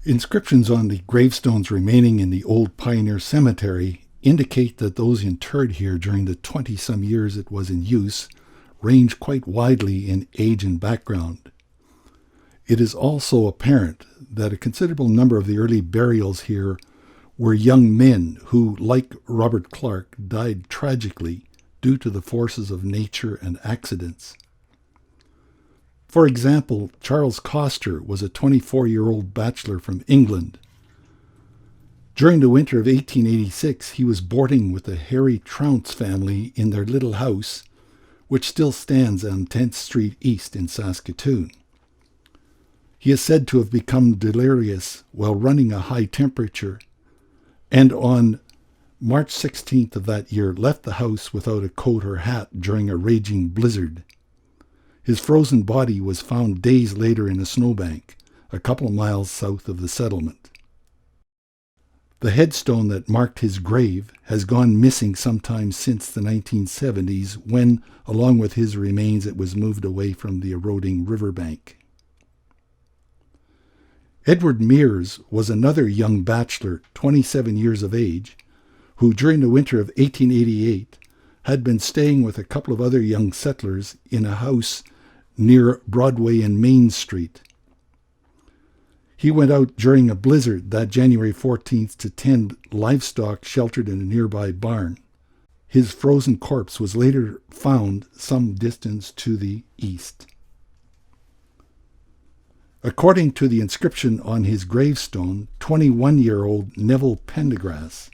Inscriptions on the gravestones remaining in the old Pioneer Cemetery indicate that those interred here during the 20-some years it was in use range quite widely in age and background. It is also apparent that a considerable number of the early burials here were young men who, like Robert Clark, died tragically due to the forces of nature and accidents. For example, Charles Coster was a 24-year-old bachelor from England. During the winter of 1886, he was boarding with the Harry Trounce family in their little house, which still stands on 10th Street East in Saskatoon. He is said to have become delirious while running a high temperature, and on March 16th of that year left the house without a coat or hat during a raging blizzard. His frozen body was found days later in a snowbank, a couple of miles south of the settlement. The headstone that marked his grave has gone missing sometime since the 1970s when, along with his remains, it was moved away from the eroding riverbank. Edward Mears was another young bachelor, 27 years of age, who during the winter of 1888 had been staying with a couple of other young settlers in a house near Broadway and Main Street. He went out during a blizzard that January 14th to tend livestock sheltered in a nearby barn. His frozen corpse was later found some distance to the east. According to the inscription on his gravestone, 21-year-old Neville Pendergrass,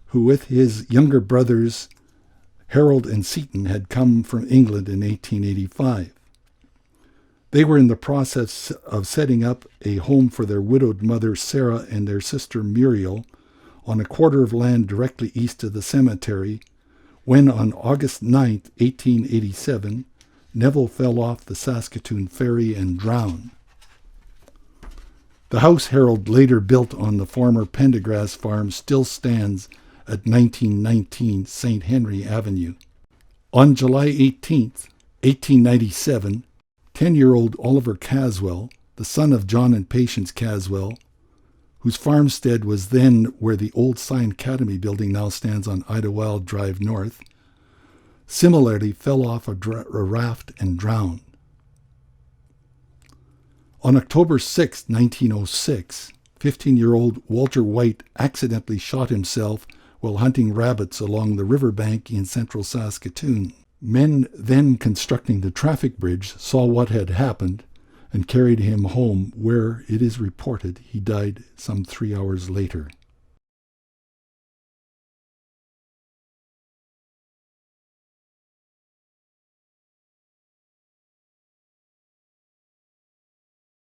who with his younger brothers Harold and Seaton had come from England in 1885. They were in the process of setting up a home for their widowed mother Sarah and their sister Muriel on a quarter of land directly east of the cemetery when on August 9, 1887, Neville fell off the Saskatoon ferry and drowned. The house Harold later built on the former Pendergrass farm still stands at 1919 St. Henry Avenue. On July 18, 1897, 10-year-old Oliver Caswell, the son of John and Patience Caswell, whose farmstead was then where the old Science Academy building now stands on Idlewild Drive North, similarly fell off a raft and drowned. On October 6, 1906, 15-year-old Walter White accidentally shot himself while hunting rabbits along the riverbank in central Saskatoon. Men then constructing the traffic bridge saw what had happened and carried him home, where, it is reported, he died some 3 hours later.